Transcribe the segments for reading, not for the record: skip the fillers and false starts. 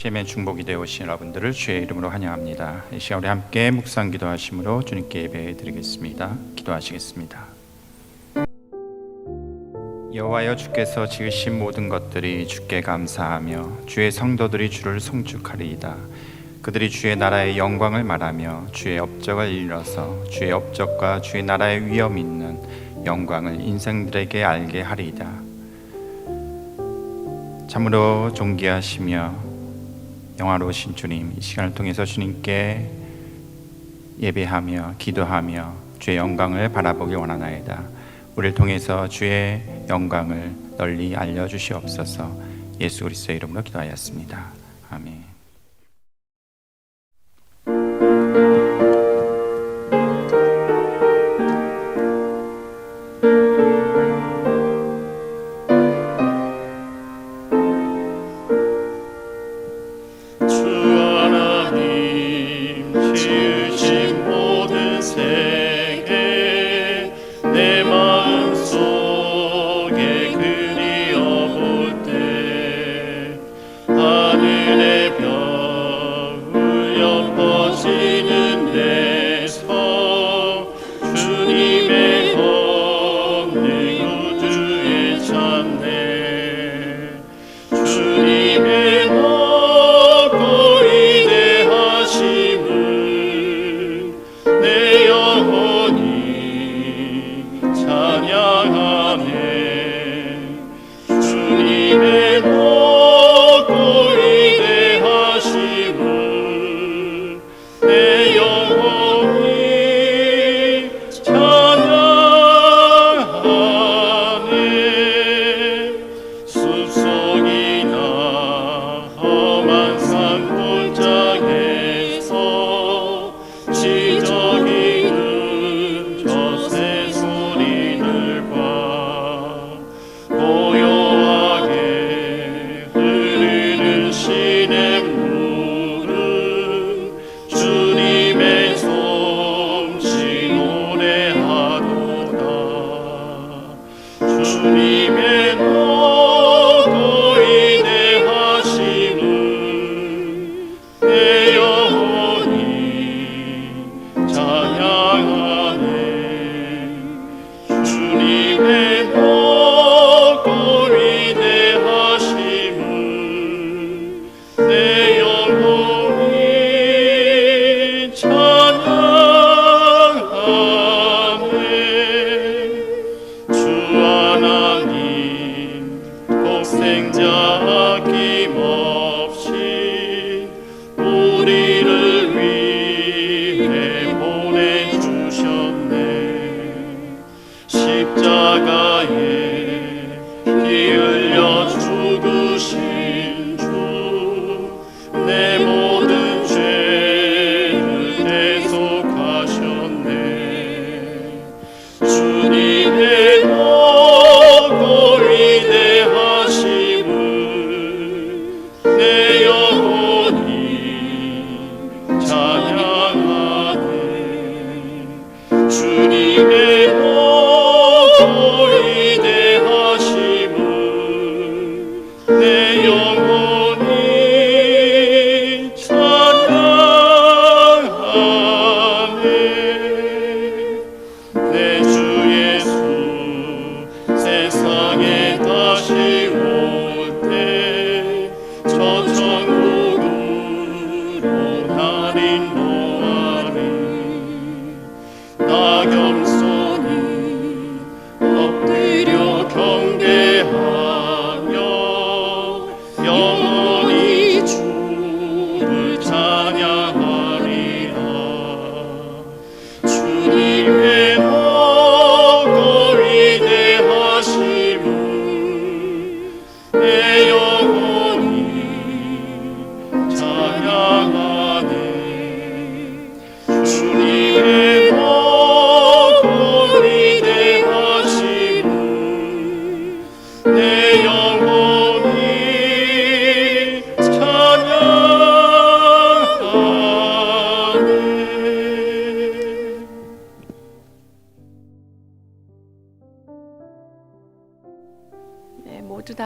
시험의 중복이 되어 오신 여러분들을 주의 이름으로 환영합니다. 이 시간 우리 함께 묵상 기도하심으로 주님께 예배 드리겠습니다. 기도하시겠습니다. 여호와여, 주께서 지으신 모든 것들이 주께 감사하며 주의 성도들이 주를 송축하리이다. 그들이 주의 나라의 영광을 말하며 주의 업적을 일러서 주의 업적과 주의 나라의 위엄 있는 영광을 인생들에게 알게 하리이다. 참으로 존귀하시며 영화로우신 주님, 이 시간을 통해서 주님께 예배하며 기도하며 주의 영광을 바라보기 원하나이다. 우리를 통해서 주의 영광을 널리 알려주시옵소서. 예수 그리스도의 이름으로 기도하였습니다. 아멘. 주님의 너고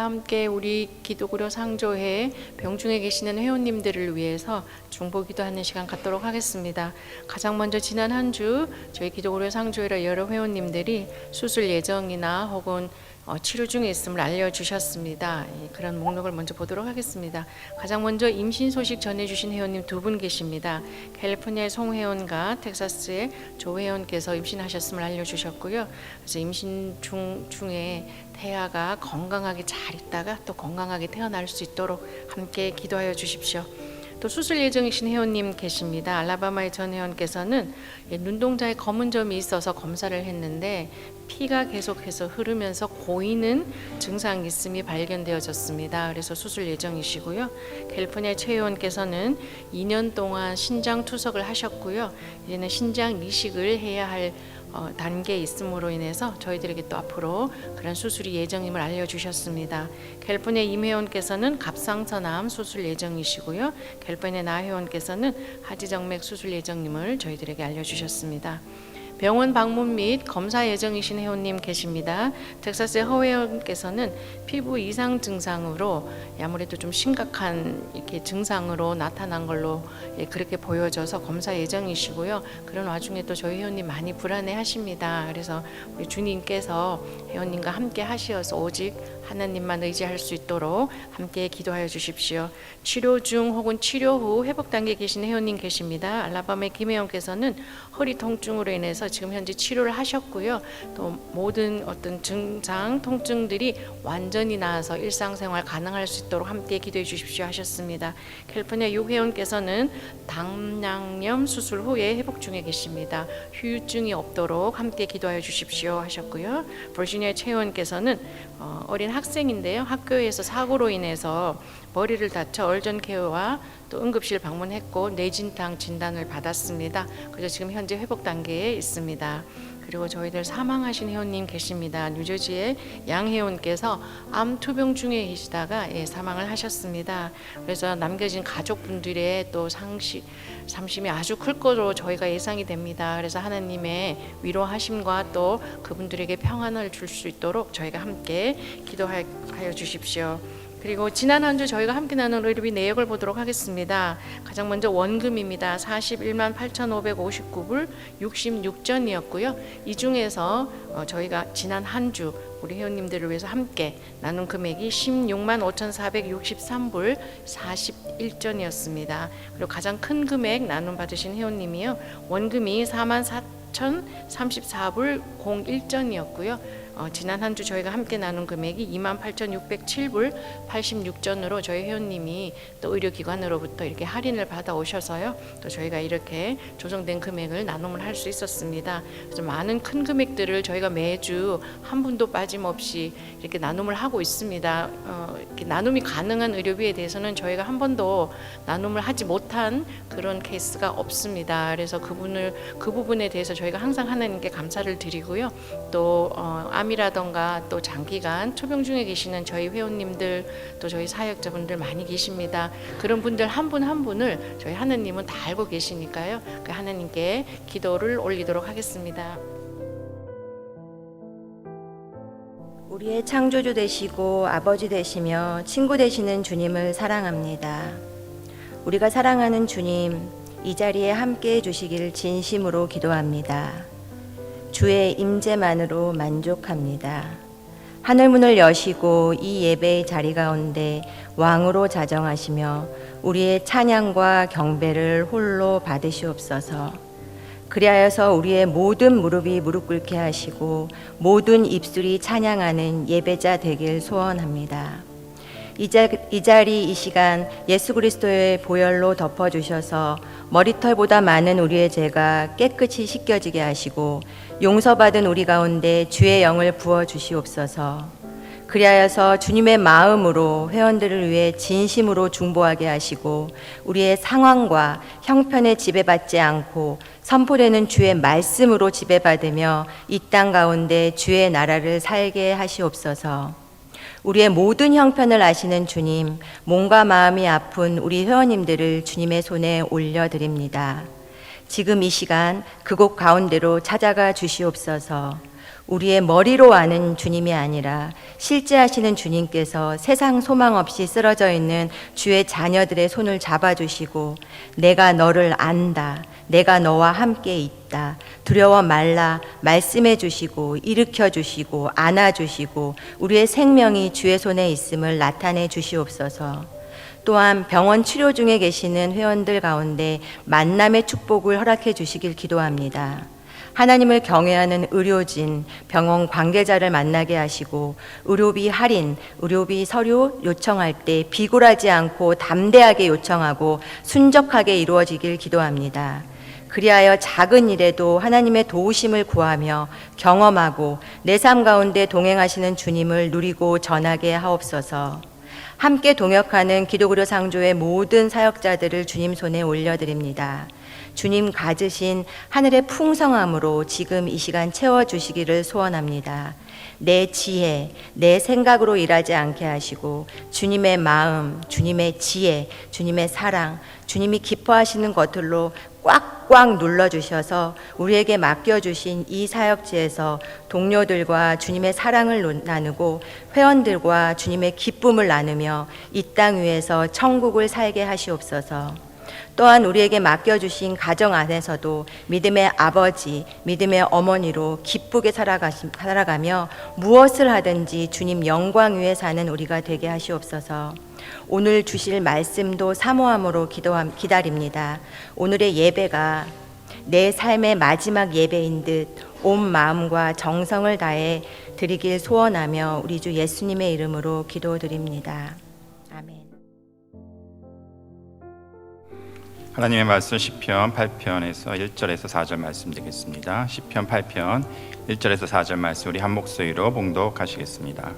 함께 우리 기도구려 상조회 병중에 계시는 회원님들을 위해서 중보기도하는 시간 갖도록 하겠습니다. 가장 먼저 지난 한 주 저희 기도구려 상조회라 여러 회원님들이 수술 예정이나 혹은 치료 중에 있음을 알려주셨습니다. 그런 목록을 먼저 보도록 하겠습니다. 가장 먼저 임신 소식 전해주신 회원님 두 분 계십니다. 캘리포니아의 송 회원과 텍사스의 조 회원께서 임신하셨음을 알려주셨고요. 그래서 임신 중에 태아가 건강하게 잘 있다가 또 건강하게 태어날 수 있도록 함께 기도하여 주십시오. 또 수술 예정이신 회원님 계십니다. 알라바마의 전 회원께서는 눈동자에 검은 점이 있어서 검사를 했는데 피가 계속해서 흐르면서 고이는 증상이 있음이 발견되어졌습니다. 그래서 수술 예정이시고요. 캘리포니아 최 회원께서는 2년 동안 신장 투석을 하셨고요. 이제는 신장 이식을 해야 할 단계에 있음으로 인해서 저희들에게 또 앞으로 그런 수술이 예정임을 알려주셨습니다. 캘리포니아 임 회원께서는 갑상선암 수술 예정이시고요. 캘리포니아 나 회원께서는 하지정맥 수술 예정임을 저희들에게 알려주셨습니다. 병원 방문 및 검사 예정이신 회원님 계십니다. 텍사스의 허 회원께서는 피부 이상 증상으로 아무래도 좀 심각한 이렇게 증상으로 나타난 걸로 그렇게 보여져서 검사 예정이시고요. 그런 와중에 또 저희 회원님 많이 불안해하십니다. 그래서 우리 주님께서 회원님과 함께 하시어서 오직 하나님만 의지할 수 있도록 함께 기도하여 주십시오. 치료 중 혹은 치료 후 회복 단계에 계신 회원님 계십니다. 알라바마의 김 회원께서는 허리 통증으로 인해서 지금 현재 치료를 하셨고요. 또 모든 어떤 증상, 통증들이 완전히 나아서 일상생활 가능할 수 있도록 함께 기도해 주십시오 하셨습니다. 캘리포니아 6 회원께서는 당뇨염 수술 후에 회복 중에 계십니다. 후유증이 없도록 함께 기도하여 주십시오 하셨고요. 버지니아 최 회원께서는 어린 학생인데요. 학교에서 사고로 인해서 머리를 다쳐 얼전 케어와 또 응급실 방문했고 뇌진탕 진단을 받았습니다. 그래서 지금 현재 회복 단계에 있습니다. 그리고 저희들 사망하신 회원님 계십니다. 뉴저지의 양 회원께서 암 투병 중에 계시다가 사망을 하셨습니다. 그래서 남겨진 가족분들의 또 삼심이 아주 클 것으로 저희가 예상이 됩니다. 그래서 하나님의 위로하심과 또 그분들에게 평안을 줄 수 있도록 저희가 함께 기도하여 주십시오. 그리고 지난 한 주 저희가 함께 나눈 의료비 내역을 보도록 하겠습니다. 가장 먼저 원금입니다. 41만 8,559불 66전이었고요. 이 중에서 저희가 지난 한 주 우리 회원님들을 위해서 함께 나눈 금액이 16만 5,463불 41전이었습니다. 그리고 가장 큰 금액 나눔 받으신 회원님이요. 원금이 4만 4,034불 01전이었고요. 지난 한 주 저희가 함께 나눈 금액이 28,607불 86전으로 저희 회원님이 또 의료기관으로부터 이렇게 할인을 받아 오셔서요. 또 저희가 이렇게 조정된 금액을 나눔을 할 수 있었습니다. 그래서 많은 큰 금액들을 저희가 매주 한 분도 빠짐없이 이렇게 나눔을 하고 있습니다. 이렇게 나눔이 가능한 의료비에 대해서는 저희가 한 번도 나눔을 하지 못한 그런 케이스가 없습니다. 그래서 그 부분에 대해서 저희가 항상 하나님께 감사를 드리고요. 또 암이라던가 또 장기간 초병 중에 계시는 저희 회원님들 또 저희 사역자분들 많이 계십니다. 그런 분들 한 분 한 분을 저희 하나님은 다 알고 계시니까요. 그 하나님께 기도를 올리도록 하겠습니다. 우리의 창조주 되시고 아버지 되시며 친구 되시는 주님을 사랑합니다. 우리가 사랑하는 주님, 이 자리에 함께 해주시길 진심으로 기도합니다. 주의 임재만으로 만족합니다. 하늘문을 여시고 이 예배의 자리 가운데 왕으로 자정하시며 우리의 찬양과 경배를 홀로 받으시옵소서. 그리하여서 우리의 모든 무릎이 무릎 꿇게 하시고 모든 입술이 찬양하는 예배자 되길 소원합니다. 이 자리 이 시간 예수 그리스도의 보혈로 덮어주셔서 머리털보다 많은 우리의 죄가 깨끗이 씻겨지게 하시고 용서받은 우리 가운데 주의 영을 부어주시옵소서. 그리하여서 주님의 마음으로 회원들을 위해 진심으로 중보하게 하시고 우리의 상황과 형편에 지배받지 않고 선포되는 주의 말씀으로 지배받으며 이 땅 가운데 주의 나라를 살게 하시옵소서. 우리의 모든 형편을 아시는 주님, 몸과 마음이 아픈 우리 회원님들을 주님의 손에 올려드립니다. 지금 이 시간 그곳 가운데로 찾아가 주시옵소서. 우리의 머리로 아는 주님이 아니라 실제 하시는 주님께서 세상 소망 없이 쓰러져 있는 주의 자녀들의 손을 잡아주시고 내가 너를 안다. 내가 너와 함께 있다. 두려워 말라. 말씀해 주시고 일으켜 주시고 안아 주시고 우리의 생명이 주의 손에 있음을 나타내 주시옵소서. 또한 병원 치료 중에 계시는 회원들 가운데 만남의 축복을 허락해 주시길 기도합니다. 하나님을 경외하는 의료진, 병원 관계자를 만나게 하시고 의료비 할인, 의료비 서류 요청할 때 비굴하지 않고 담대하게 요청하고 순적하게 이루어지길 기도합니다. 그리하여 작은 일에도 하나님의 도우심을 구하며 경험하고 내 삶 가운데 동행하시는 주님을 누리고 전하게 하옵소서. 함께 동역하는 기독의료 상조의 모든 사역자들을 주님 손에 올려드립니다. 주님 가지신 하늘의 풍성함으로 지금 이 시간 채워주시기를 소원합니다. 내 지혜, 내 생각으로 일하지 않게 하시고 주님의 마음, 주님의 지혜, 주님의 사랑, 주님이 기뻐하시는 것들로 꽉꽉 눌러주셔서 우리에게 맡겨주신 이 사역지에서 동료들과 주님의 사랑을 나누고 회원들과 주님의 기쁨을 나누며 이 땅 위에서 천국을 살게 하시옵소서. 또한 우리에게 맡겨주신 가정 안에서도 믿음의 아버지, 믿음의 어머니로 기쁘게 살아가며 무엇을 하든지 주님 영광 위에 사는 우리가 되게 하시옵소서. 오늘 주실 말씀도 사모함으로 기다립니다. 오늘의 예배가 내 삶의 마지막 예배인 듯 온 마음과 정성을 다해 드리길 소원하며 우리 주 예수님의 이름으로 기도드립니다. 아멘. 하나님의 말씀 시편 8편에서 1절에서 4절 말씀 드리겠습니다. 시편 8편 1절에서 4절 말씀 우리 한 목소리로 봉독하시겠습니다.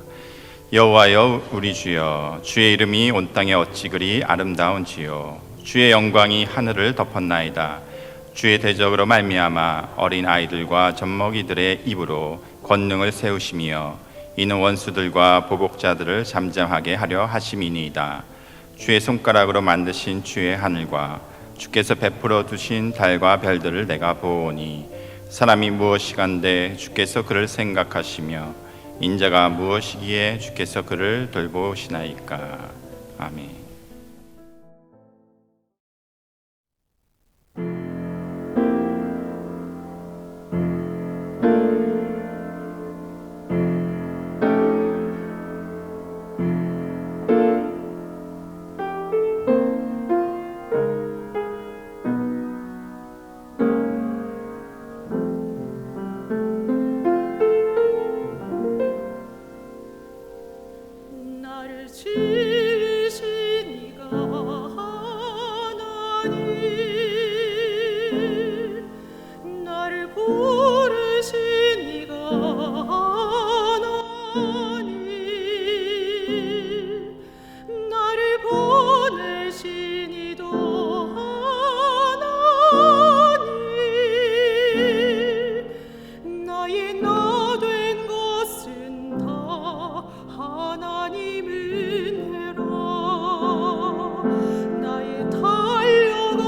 여호와여 우리 주여, 주의 이름이 온 땅에 어찌 그리 아름다운지요. 주의 영광이 하늘을 덮었나이다. 주의 대적으로 말미암아 어린 아이들과 젖먹이들의 입으로 권능을 세우시며 이는 원수들과 보복자들을 잠잠하게 하려 하심이니이다. 주의 손가락으로 만드신 주의 하늘과 주께서 베풀어 두신 달과 별들을 내가 보오니 사람이 무엇이간데 주께서 그를 생각하시며 인자가 무엇이기에 주께서 그를 돌보시나이까. 아멘. 나를 지으신 이가 하나님, 나를 부르신 이가 하나님, 나를 보내신 이도 하나님, 나의 나 된 것은 다 하나님 은혜라. 나의 달려가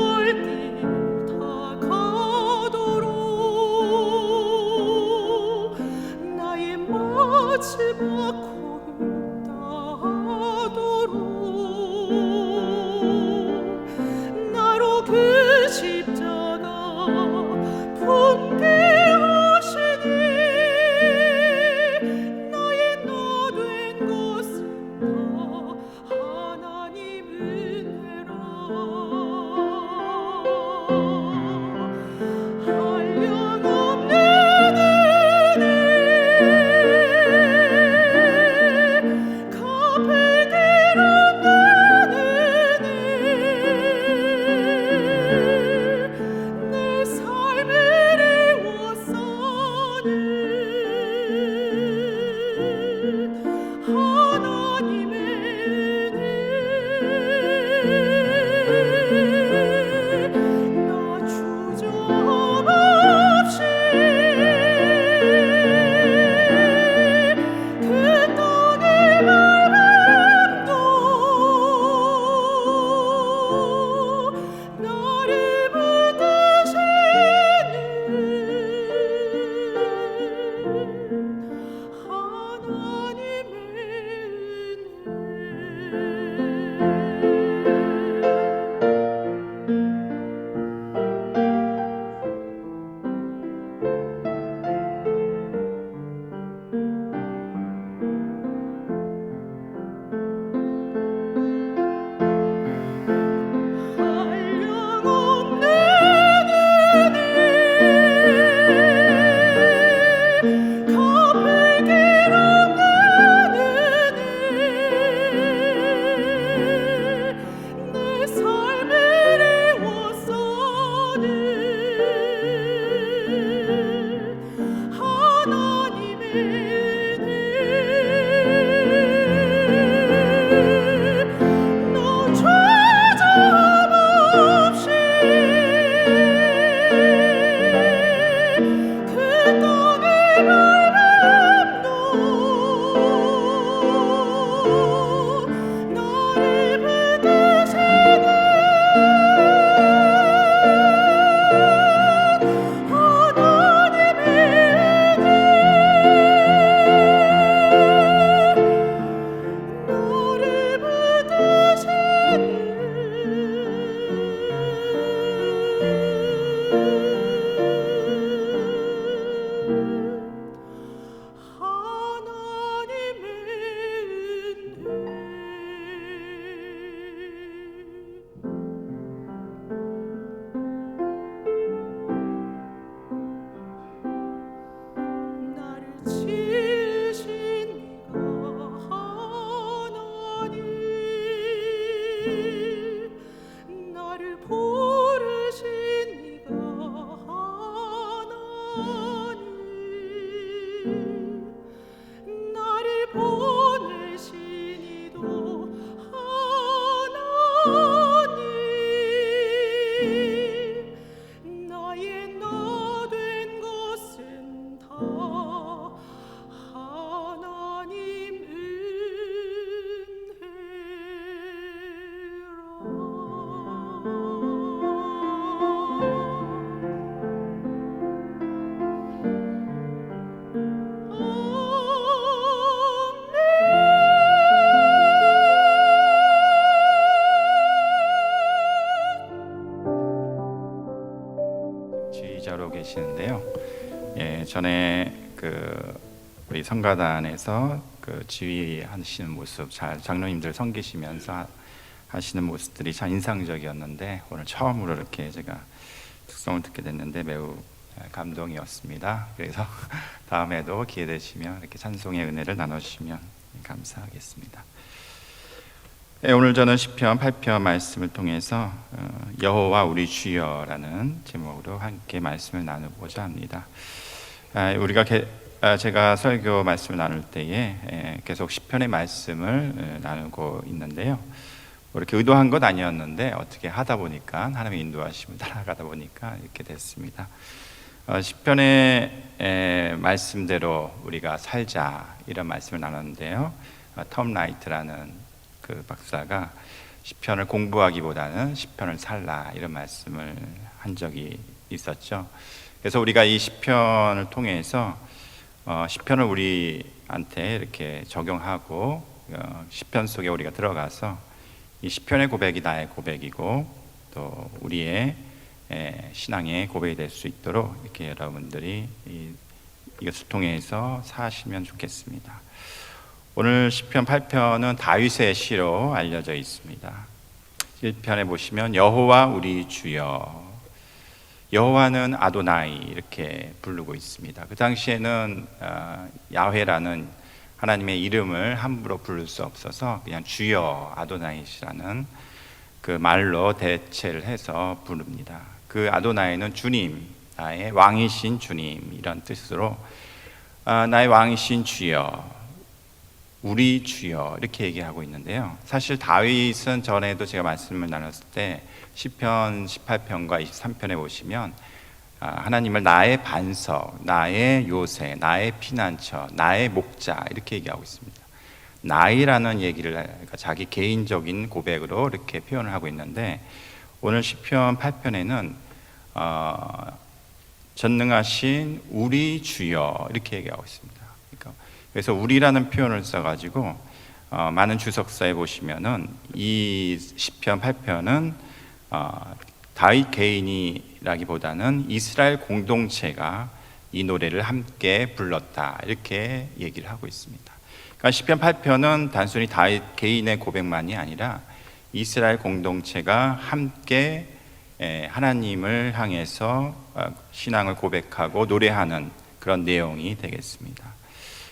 목자로 계시는데요. 예, 전에 우리 성가단에서 지휘하시는 모습, 잘 장로님들 섬기시면서 하시는 모습들이 참 인상적이었는데 오늘 처음으로 이렇게 제가 특성을 듣게 됐는데 매우 감동이었습니다. 그래서 다음에도 기회 되시면 이렇게 찬송의 은혜를 나눠주시면 감사하겠습니다. 네, 오늘 저는 시편 8편 말씀을 통해서 여호와 우리 주여라는 제목으로 함께 말씀을 나누고자 합니다. 제가 설교 말씀을 나눌 때에 계속 시편의 말씀을 나누고 있는데요. 이렇게 의도한 것 아니었는데 어떻게 하다 보니까 하나님의 인도하심을 따라가다 보니까 이렇게 됐습니다. 시편의 말씀대로 우리가 살자 이런 말씀을 나눴는데요. 톰 라이트라는 그 박사가 시편을 공부하기보다는 시편을 살라 이런 말씀을 한 적이 있었죠. 그래서 우리가 이 시편을 통해서 시편을 우리한테 이렇게 적용하고 시편 속에 우리가 들어가서 이 시편의 고백이 나의 고백이고 또 우리의 신앙의 고백이 될 수 있도록 이렇게 여러분들이 이것을 통해서 사시면 좋겠습니다. 오늘 시편 8편은 다윗의 시로 알려져 있습니다. 1편에 보시면 여호와 우리 주여, 여호와는 아도나이 이렇게 부르고 있습니다. 그 당시에는 야훼라는 하나님의 이름을 함부로 부를 수 없어서 그냥 주여 아도나이시라는 그 말로 대체를 해서 부릅니다. 그 아도나이는 주님, 나의 왕이신 주님 이런 뜻으로 나의 왕이신 주여, 우리 주여 이렇게 얘기하고 있는데요. 사실 다윗은 전에도 제가 말씀을 나눴을 때 시편 18편과 23편에 보시면 하나님을 나의 반석, 나의 요새, 나의 피난처, 나의 목자 이렇게 얘기하고 있습니다. 나이라는 얘기를 그러니까 자기 개인적인 고백으로 이렇게 표현을 하고 있는데 오늘 시편 8편에는 전능하신 우리 주여 이렇게 얘기하고 있습니다. 그래서 우리라는 표현을 써가지고 많은 주석사에 보시면은 이 시편 8편은 다윗 개인이라기보다는 이스라엘 공동체가 이 노래를 함께 불렀다 이렇게 얘기를 하고 있습니다. 그러니까 시편 8편은 단순히 다윗 개인의 고백만이 아니라 이스라엘 공동체가 함께 하나님을 향해서 신앙을 고백하고 노래하는 그런 내용이 되겠습니다.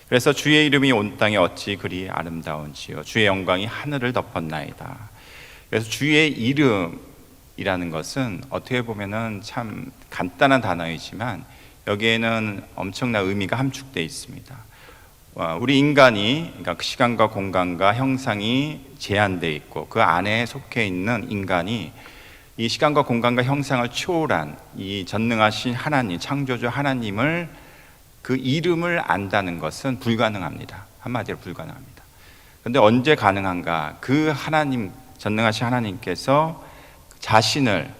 그래서 주의 이름이 온 땅에 어찌 그리 아름다운지요, 주의 영광이 하늘을 덮었나이다. 그래서 주의 이름이라는 것은 어떻게 보면은 참 간단한 단어이지만 여기에는 엄청난 의미가 함축되어 있습니다. 우리 인간이 그러니까 시간과 공간과 형상이 제한되어 있고 그 안에 속해 있는 인간이 이 시간과 공간과 형상을 초월한 이 전능하신 하나님, 창조주 하나님을 그 이름을 안다는 것은 불가능합니다. 한마디로 불가능합니다. 그런데 언제 가능한가? 그 하나님, 전능하신 하나님께서 자신의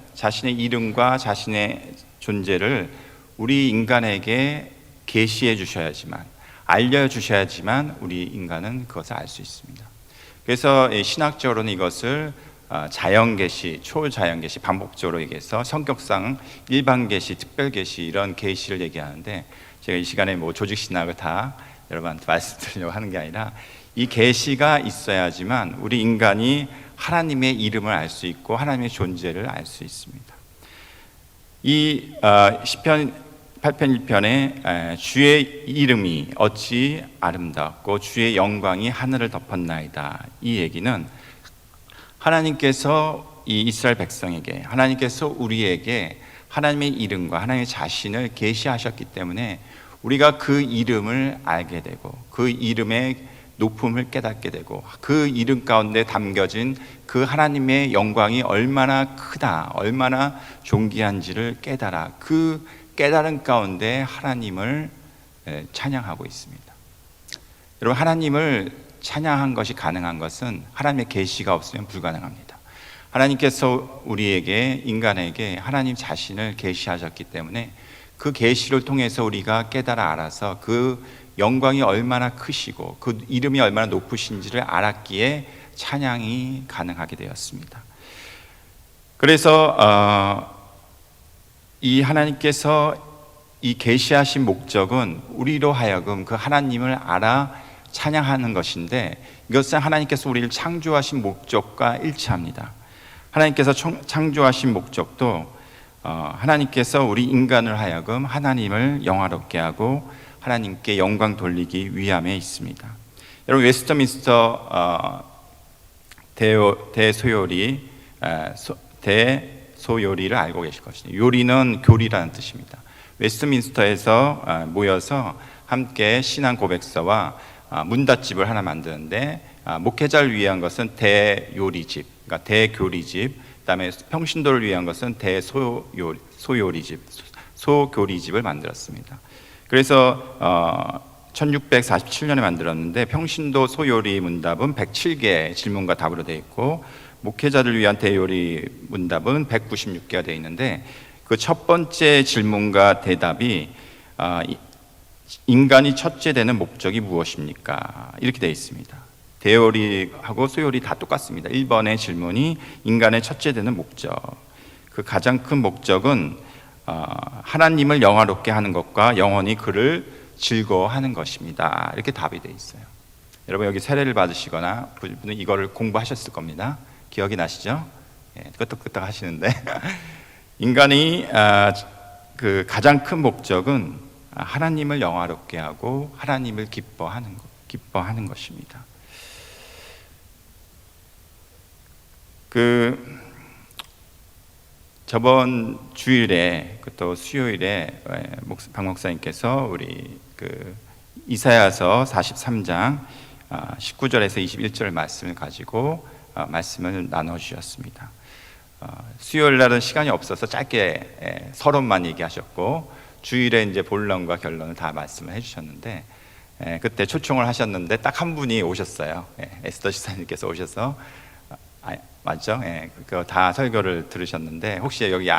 이름과 자신의 존재를 우리 인간에게 계시해 주셔야지만, 알려주셔야지만 우리 인간은 그것을 알 수 있습니다. 그래서 신학적으로는 이것을 자연계시, 초자연계시 반복적으로 얘기해서 성격상 일반계시, 특별계시 이런 계시를 얘기하는데 제가 이 시간에 조직신학을 다 여러분한테 말씀드리려고 하는 게 아니라 이 계시가 있어야지만 우리 인간이 하나님의 이름을 알 수 있고 하나님의 존재를 알 수 있습니다. 이 시편 8편 1편에 주의 이름이 어찌 아름답고 주의 영광이 하늘을 덮었나이다. 이 얘기는 하나님께서 이 이스라엘 백성에게, 하나님께서 우리에게 하나님의 이름과 하나님의 자신을 계시하셨기 때문에 우리가 그 이름을 알게 되고 그 이름의 높음을 깨닫게 되고 그 이름 가운데 담겨진 그 하나님의 영광이 얼마나 크다, 얼마나 존귀한지를 깨달아 그 깨달은 가운데 하나님을 찬양하고 있습니다. 여러분, 하나님을 찬양한 것이 가능한 것은 하나님의 계시가 없으면 불가능합니다. 하나님께서 우리에게, 인간에게 하나님 자신을 계시하셨기 때문에 그 계시를 통해서 우리가 깨달아 알아서 그 영광이 얼마나 크시고 그 이름이 얼마나 높으신지를 알았기에 찬양이 가능하게 되었습니다. 그래서 이 하나님께서 이 계시하신 목적은 우리로 하여금 그 하나님을 알아 찬양하는 것인데, 이것은 하나님께서 우리를 창조하신 목적과 일치합니다. 하나님께서 창조하신 목적도 하나님께서 우리 인간을 하여금 하나님을 영화롭게 하고 하나님께 영광 돌리기 위함에 있습니다. 여러분, 웨스트민스터 대소요리를 알고 계실 것입니다. 요리는 교리라는 뜻입니다. 웨스트민스터에서 모여서 함께 신앙 고백서와 문답집을 하나 만드는데, 목회자를 위한 것은 대요리집, 그러니까 대교리집, 그다음에 평신도를 위한 것은 대소요리집, 소교리집을 만들었습니다. 그래서 1647년에 만들었는데, 평신도 소요리 문답은 107개의 질문과 답으로 되어 있고, 목회자를 위한 대요리 문답은 196개가 되어 있는데, 그 첫 번째 질문과 대답이 인간이 첫째 되는 목적이 무엇입니까? 이렇게 되어 있습니다. 대요리하고 소요리 다 똑같습니다. 1번의 질문이 인간의 첫째 되는 목적, 그 가장 큰 목적은 하나님을 영화롭게 하는 것과 영원히 그를 즐거워하는 것입니다. 이렇게 답이 되어 있어요. 여러분, 여기 세례를 받으시거나 분은 이거를 공부하셨을 겁니다. 기억이 나시죠? 끄떡끄떡 하시는데 인간이 그 가장 큰 목적은 하나님을 영화롭게 하고 하나님을 기뻐하는 것입니다. 그 저번 주일에 또 수요일에 박 목사님께서 우리 그 이사야서 43장 19절에서 21절 말씀을 가지고 말씀을 나눠 주셨습니다. 수요일 날은 시간이 없어서 짧게 서론만 얘기하셨고, 주일에 이제 본론과 결론을 다 말씀을 해주셨는데, 그때 초청을 하셨는데 딱 한 분이 오셨어요. 에스더 지사님께서 오셔서 맞죠? 그 다 설교를 들으셨는데, 혹시 여기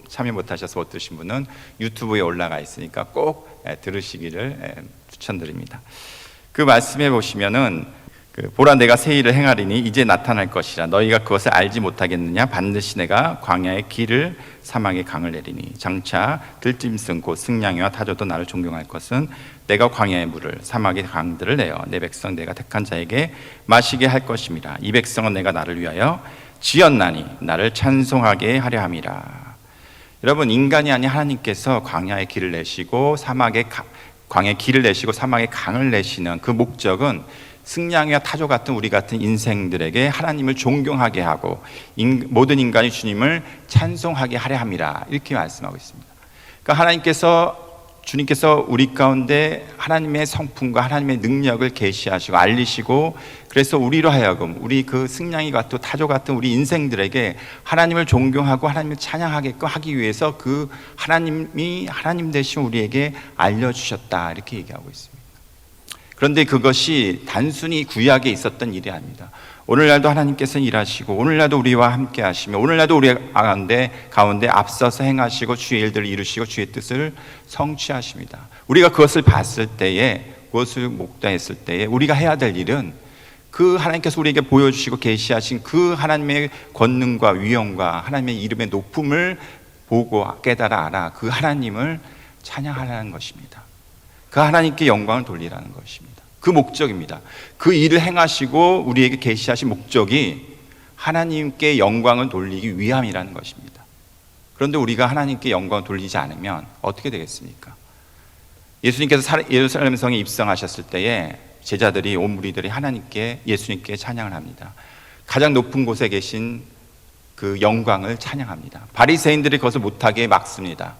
참여 못하셔서 못 들으신 분은 유튜브에 올라가 있으니까 꼭 들으시기를 추천드립니다. 그 말씀에 보시면은 보라, 내가 새 일을 행하리니 이제 나타날 것이라. 너희가 그것을 알지 못하겠느냐? 반드시 내가 광야의 길을 사막의 강을 내리니 장차 들짐승 곧 승냥이와 타조도 나를 존경할 것은 내가 광야의 물을 사막의 강들을 내어 내 백성 내가 택한 자에게 마시게 할 것임이라. 이 백성은 내가 나를 위하여 지었나니 나를 찬송하게 하려 함이라. 여러분, 인간이 아닌 하나님께서 광야의 길을 내시고 광야의 길을 내시고 사막의 강을 내시는 그 목적은 승냥이와 타조 같은 우리 같은 인생들에게 하나님을 존경하게 하고 모든 인간이 주님을 찬송하게 하려 함이라, 이렇게 말씀하고 있습니다. 그러니까 주님께서 우리 가운데 하나님의 성품과 하나님의 능력을 계시하시고 알리시고, 그래서 우리로 하여금 우리 그 승냥이 같은 타조 같은 우리 인생들에게 하나님을 존경하고 하나님을 찬양하게끔 하기 위해서 그 하나님이 하나님 대신 우리에게 알려주셨다, 이렇게 얘기하고 있습니다. 그런데 그것이 단순히 구약에 있었던 일이 아닙니다. 오늘날도 하나님께서 일하시고, 오늘날도 우리와 함께 하시며, 오늘날도 우리 가운데 앞서서 행하시고 주의 일들을 이루시고 주의 뜻을 성취하십니다. 우리가 그것을 봤을 때에, 그것을 목도했을 때에 우리가 해야 될 일은 그 하나님께서 우리에게 보여주시고 계시하신 그 하나님의 권능과 위엄과 하나님의 이름의 높음을 보고 깨달아 알아 그 하나님을 찬양하라는 것입니다. 그 하나님께 영광을 돌리라는 것입니다. 그 목적입니다. 그 일을 행하시고 우리에게 계시하신 목적이 하나님께 영광을 돌리기 위함이라는 것입니다. 그런데 우리가 하나님께 영광을 돌리지 않으면 어떻게 되겠습니까? 예수님께서 예루살렘 성에 입성하셨을 때에 제자들이, 온 무리들이 예수님께 찬양을 합니다. 가장 높은 곳에 계신 그 영광을 찬양합니다. 바리새인들이 그것을 못하게 막습니다.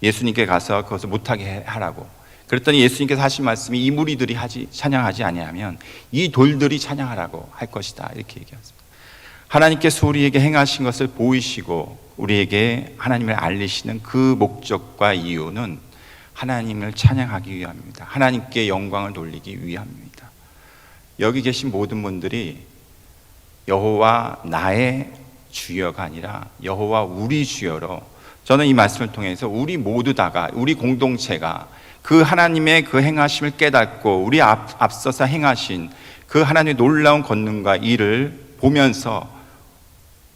예수님께 가서 그것을 못하게 하라고. 그랬더니 예수님께서 하신 말씀이, 이 무리들이 찬양하지 아니하면 이 돌들이 찬양하라고 할 것이다, 이렇게 얘기했습니다. 하나님께서 우리에게 행하신 것을 보이시고 우리에게 하나님을 알리시는 그 목적과 이유는 하나님을 찬양하기 위함입니다. 하나님께 영광을 돌리기 위함입니다. 여기 계신 모든 분들이 여호와 나의 주여가 아니라 여호와 우리 주여로, 저는 이 말씀을 통해서 우리 모두 다가, 우리 공동체가 그 하나님의 그 행하심을 깨닫고 우리 앞서서 행하신 그 하나님의 놀라운 권능과 일을 보면서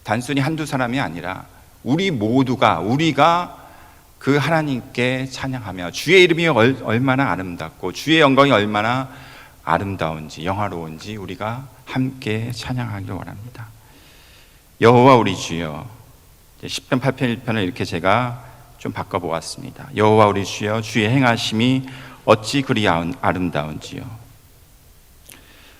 단순히 한두 사람이 아니라 우리 모두가 우리가 그 하나님께 찬양하며 주의 이름이 얼마나 아름답고 주의 영광이 얼마나 아름다운지 영화로운지 우리가 함께 찬양하길 원합니다. 여호와 우리 주여, 10편 8편 1편을 이렇게 제가 좀 바꿔보았습니다. 여호와 우리 주여, 주의 행하심이 어찌 그리 아름다운지요.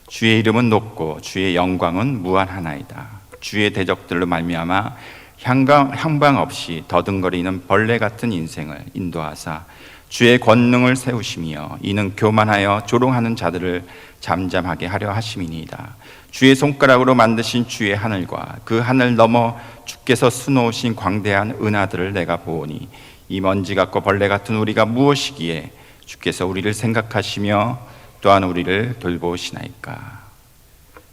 주의 이름은 높고 주의 영광은 무한하나이다. 주의 대적들로 말미암아 향방 없이 더듬거리는 벌레 같은 인생을 인도하사 주의 권능을 세우시며 이는 교만하여 조롱하는 자들을 잠잠하게 하려 하심이니이다. 주의 손가락으로 만드신 주의 하늘과 그 하늘 넘어 주께서 수놓으신 광대한 은하들을 내가 보오니 이 먼지 같고 벌레 같은 우리가 무엇이기에 주께서 우리를 생각하시며 또한 우리를 돌보시나이까.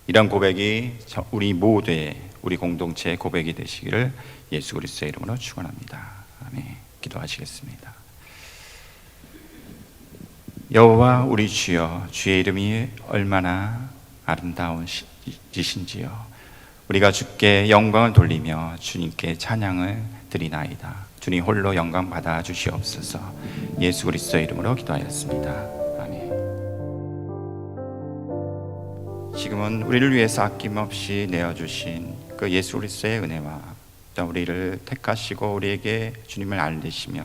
이런 고백이 우리 모두의 우리 공동체의 고백이 되시기를 예수 그리스도의 이름으로 축원합니다. 아멘. 기도하시겠습니다. 여호와 우리 주여, 주의 이름이 얼마나 아름다우시신지요. 우리가 주께 영광을 돌리며 주님께 찬양을 드리나이다. 주님 홀로 영광 받아 주시옵소서. 예수 그리스도의 이름으로 기도하였습니다. 아멘. 지금은 우리를 위해서 아낌없이 내어주신 그 예수 그리스도의 은혜와 우리를 택하시고 우리에게 주님을 알리시며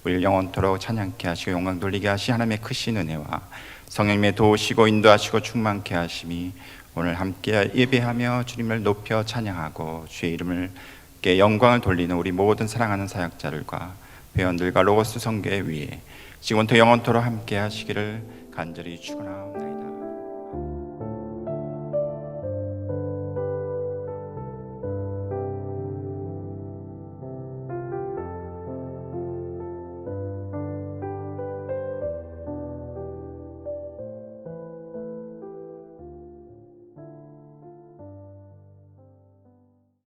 우리를 영원토록 찬양케 하시고 영광 돌리게 하시 하나님의 크신 은혜와 성령님의 도우시고 인도하시고 충만케 하심이 오늘 함께 예배하며 주님을 높여 찬양하고 주의 이름을 영광을 돌리는 우리 모든 사랑하는 사역자들과 회원들과 로고스 성교회 위에 지금부터 영원토록 함께 하시기를 간절히 축원하옵나이다.